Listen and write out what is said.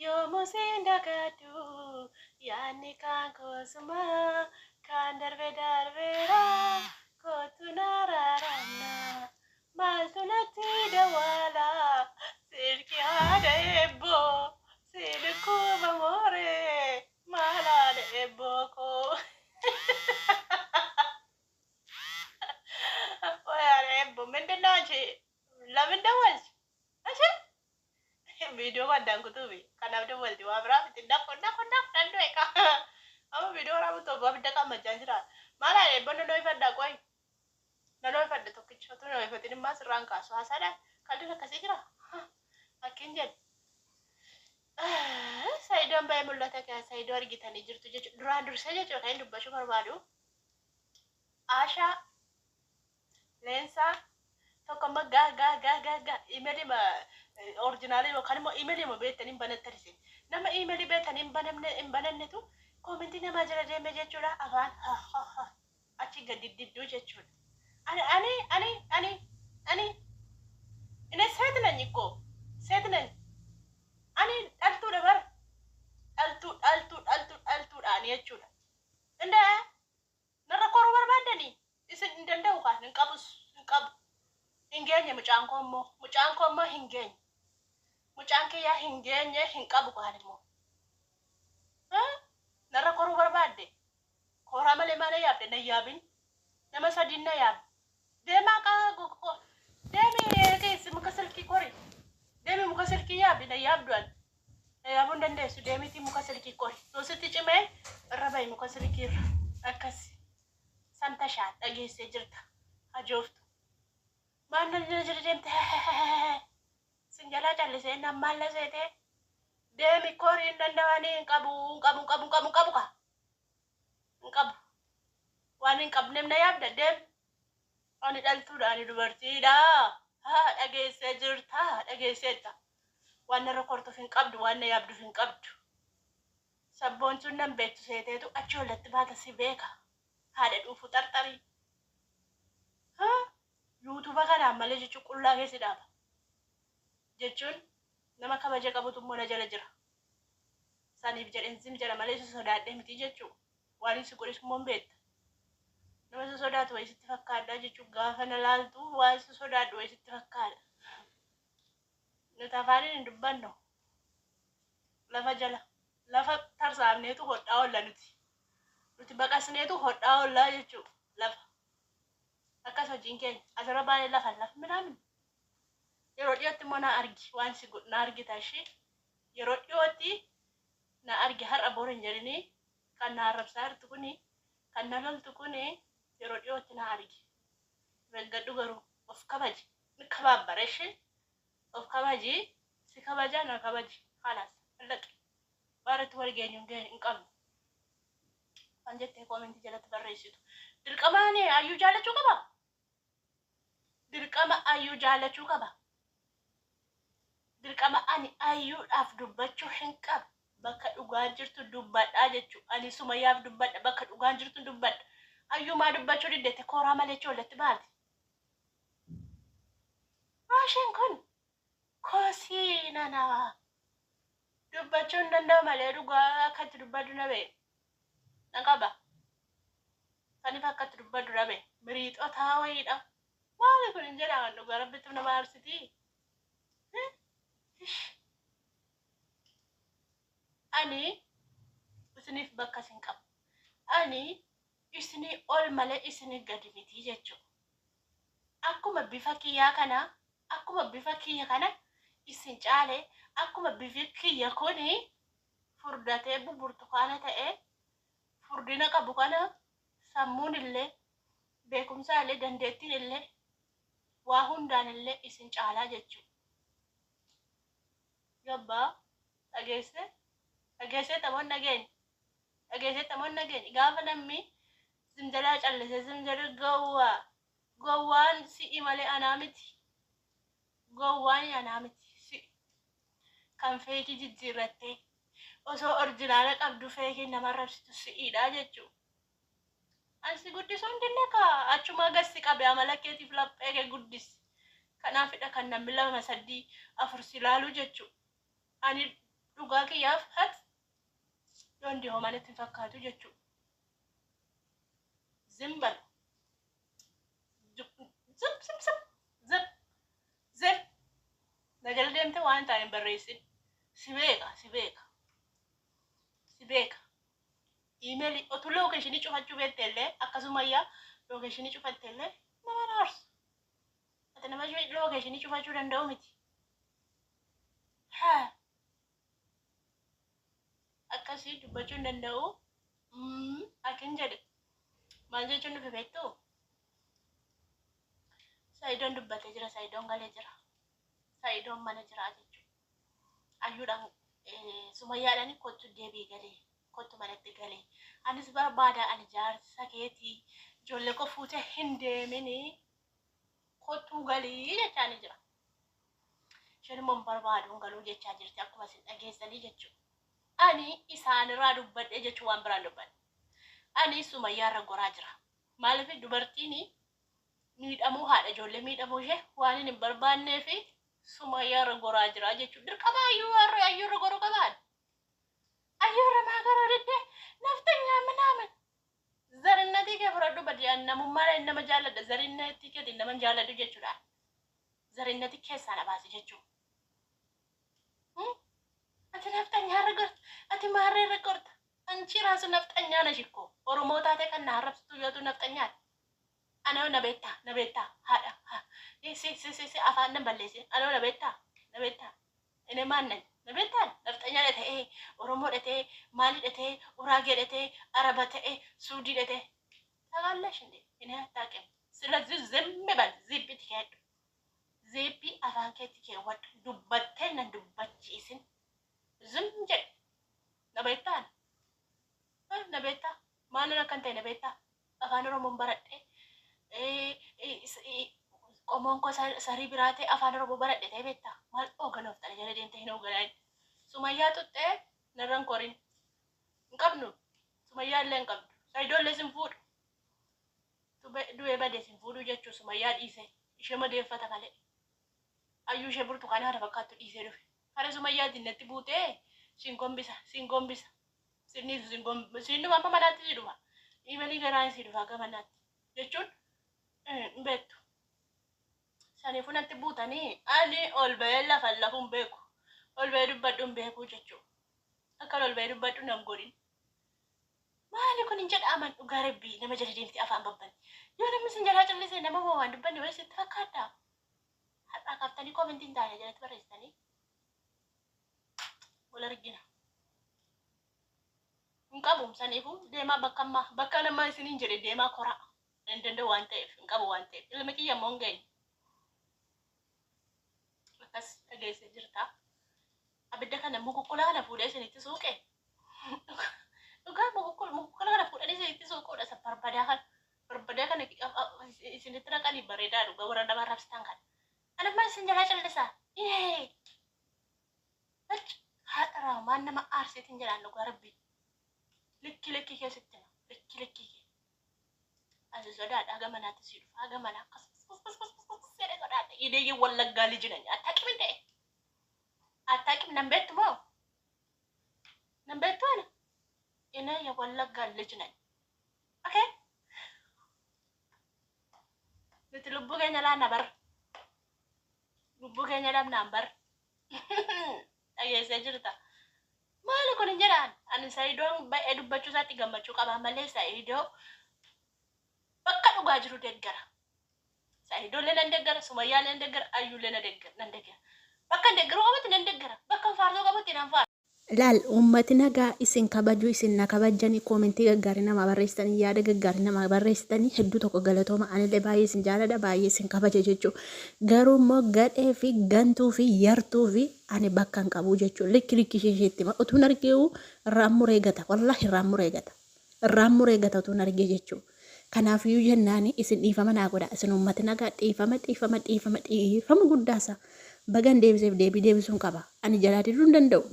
Yomusinda gadu yani kankosuma kan darbe darbera kotunararana maltunati dawala sirki hada ebbo sirku bamore malade ebbo ko oyare ebbo mendenaje lavendawal ashe video kan kutubi kana video waldi wabra tindak dandu eka ama video ramu to babda kama janjira mala e bono no ifadda koy na no ifadda to kicho to no ifadda ni mas ranka so asada kalina kasikira akinje saidon bay mulata ka saido argitani jirtu je duran dur seje to kayn dubba shukar badu asha lensa tokko ma ga imeli ma originali lo kanimo imeli mo betanin banattarisi nama imeli betanin banamne tu commenti nama jara deme jechula afan ha achi gadididdu jechula ani ina setna nyiko setna ani altu dabar altu ani jechula nda nara koru barbadani isin ndanda uka nqabus hingenye mucankomo hingenye mucanke ya hingenye hinqabu qalimo nara koru barbade kora male male yabde na yabin nama sadinna yab dema ka go demi ke mukaselki kori demi mukaselki yabi na yabduan yabun dande su demi ti mukaselki kori so siti cime rabay mukaselki akasi santa sha dage se jirta ajoftu mana jere demte sinjala challe se na malla sete demi kori ndandawani qabu ka qabu wani qabnem na yabda dem ani daltu dani dubarti da ha dage se jirta dage seta wana rekordo fin qabdu wana yabdu fin qabdu sabbon sunan betu sete tu acholat bata sibeka hada dufu tartari ha YouTube kana malee jechuun qullaa keessi dhaaba jechuun nama kabaja qabutu mona jala jira saniif jedhen sim jala malee sodaadhe miti jechuun waan si godhis mombeetta nama sodaatu way sitti fakkaadha jechuun gaafa na laaltu waan sodaadhu way sitti fakkaadha nuti afaaniin hin dubbanno lafa jala lafa tarsaafneetu hodhaa olla nuti baqasneetu hodhaa ollaa jechuun lafa akkas hojiin keenya asirra baay'ee lafa midhaan yeroo dhiyootti immoo na argi waan si na argita ishee yeroo dhiyootti na argi har'a boru hin jedhini kan na arrabsaa jirtu kuni kan na loltu kuni yeroo dhiyootti na argi reggadhu garuu of kabaji ni kabaabbara ishee of kabaji si kabaja na kabaji halas laqi baarratti wal geenyu hin qabnu kan jettee koomentii jalatti barreessitu dirqamaani ayyuu jaalachuu qaba dirqama ayyuu jaalachuu qaba dirqama ani ayyuudhaaf dubbachuu hin qabu bakka dhugaan jirtu dubbadhaa jechuu ani sumayyaaf dubbadha bakka dhugaan jirtu dubbadha ayyuu maa dubbachuu diddeette kooraa malee choollatti baati maashin kun koosii nana dubbachuu hin danda'u malee dhugaa akkatti dubbadhu na bee nan qaba saniif akkatti dubbadhu na bee miriixotaa wayiidha maali kun hin jedhaman dhugaa rabbittu nama aarsitii ani isiniif bakka sin qabu ani isinii ol malee isinii gadi miti jechuudha akkuma bifa kiyya kana isin caale akkuma bifi kiyya kuni furdatee burtukaana ta'e furdina qabu kana sammuun illee beekumsa illee dandeettiin illee waa hundaan illee isin caalaa jechuudha gabbaa dhageesse tamoon nageenya gaafa namni zimjalaa callise zimjali gowwaan si'i malee anaa miti gowwaan anaa miti si'i kan feekii jijjiirrattee osoo orjinaala qabdu feekii nama rabsitu si'iidha jechuudha ansi guddisuun dinne achuma gassi qabe amala keetiif laphee kee guddisi kanaafidha kan namni 2 3 4 si laalu jechuudha ani dhugaa kiyyaaf hat dondi hoomanitti fakkaatu jechuudha. Zimbal zip nagal deemte waan ta'an barreessin si beeka email otu location cufachuu beektellee akkasumayyaa location cufattellee nama raarsu ati nama location cufachuu danda'u miti akkasii dubbachuu danda'u akin jedhe maal jechuun dhufe beektu Saidoon dubbatee jira, Saidoon galee jira, Saidoon mana jira jechuudha. Ayyuudhaan Sumayyaadhaan kottu deebii galee, kottu manatti galee. Anis barbaada ani jaarsa keetii ijoollee koo fuutee hin deemini kottuu galii jechaa ni jira. Isheen immoo barbaaduun galuu jechaa jirti akkuma isin dhageessanii jechuudha. Ani isaanirraa dubbadhe jechuun waan biraan dubbadhe. Ani Sumayyaarra goraa jira. Maaliif dubartiin miidhamuu haadha ijoollee miidhamuu ishee waan hin barbaannee fi Sumayyaarra goraa jira jechuudha. Dirqama ayyuurra goruu qabaan. Ayyuurra maa goruu didde naftanyaa minaamin. Zarinnatii kee fudhadhu badiyaan namummaa nama jaalladha. Zarinnatii keetiin nama jaalladhu jechuudha. Zarinnatii keessaa na baase jechuudha. Ati naftanyaarra gorta. Ati maarreerra gorta. Anchi raasu naftanyaa na shikko. Oromoo taatee kan na harrabsitu yootu naftanyaa. Ano nabetta hada si afaan nan balleesse ano nabetta ene maannan nabetta naftanya dhate oromoo dhate maali dhate uraagee dhate araba ta'e suudii dhate tagallash inde ene taaqem ስለዚህ ዝም በል ዚፕ ትሄድ ዚፕ afaan keetti kee wad dubbattee nan dubbachiisin ዝም jedhe nabetta maal akkan ta'e nabetta afaan oromoon baradhe Komon ko sari birate afaan oromoo baradhe ta'e beektaa maal ooganof dhala jala deemte hin ooganaan Sumayyaa tuttee narran korin hin qabnu Sumayyaa illee hin qabdu Saidoollee sin fuudhu du'ee badee sin fuudhu jechuu Sumayyaa dhiise ishee madeeffata malee ayyuu ishee burtukaanaa haadha fakkaattu dhiisee dhufe hara Sumayyaa dinnatti buutee sin gombisa sinnu amma manaatti si dhufa imalii garaan si dhufa gamanaatti jechuun beektu saniifuu natti buutanii ani ol ba'ee lafuun beeku ol ba'ee dubbadhuun beeku jechuudha. Akka ol ba'ee dubbadhu nan godhin. Maali kun hin jedhaman dhugaa rabbii nama jala deemti afaan babban. Yoo namni sin jalaa callisee nama waan dubbanne wayii sitti fakkaata. Har'aa kaaftanii koomentiin taa'ee jalatti barreessanii wal argina. Hin qabu saniifuu deemaa bakka namaa isiniin jedhe deemaa koraa. Ndende waan ta'eef hin qabu waan ta'eef ilmi kiyya immoo hin geenye. Akkas dhageessee jirta. Abidda kana mukukkula kana fuudhee isinitti suuqe. Dhugaa mukukkula kana fuudhanii isinitti suuquudha. Isa barbadaa kana isinitti naqanii bareedaa dhugaa warra nama rabsitan kana. Anammaa isin jalaa callisaa. Haadha waan nama aarseetiin jedhaan dhugaa rabbii. Likki keessatti likki kee. Asi sodaadha gamanaatti si dhufa gamana akkas sedhe sodaadha ideeyye wallaggaa lijinanya attaqim nan beektu moo nan beektu ana inayya wallaggaa lijinanya okay nuti lubbuu keenya laanna bar lubbuu keenya dhabnaan bar dhageessee jirta maali kun hin jedhaan ani Saidoon ba'ee dubbachuu isaatti gammachuu qaba malee Saidoo bakka dhugaa jiru deeggara. Saidoollee nan deeggara, Sumayyaallee nan deeggara, Ayyuullee nan deeggara. Bakka deeggaru qabatti nan deeggara. Bakka faarsoo qabatti nan faara. Laal uummati nagaa isin kabajuu isin na kabajanii koomentii gaggaarii nama barreessitanii yaada gaggaarii nama barreessitanii hedduu tokko galatooma anillee baay'ee isin jaalladha baay'ee isin kabaja jechuudha. Garuu immoo gadhee fi gantuu fi yartuu fi ani bakka hin qabu jechuudha. Likki isheetti utuun argee raammu reegata wallahi raammu reegata utuun argee jechuudha. Kanaafiyyuu jennaani isin dhiifama naa godha isin uummati nagaa dhiifama guddaasa bagan deebisuun qaba ani jalaa diduu hin danda'u.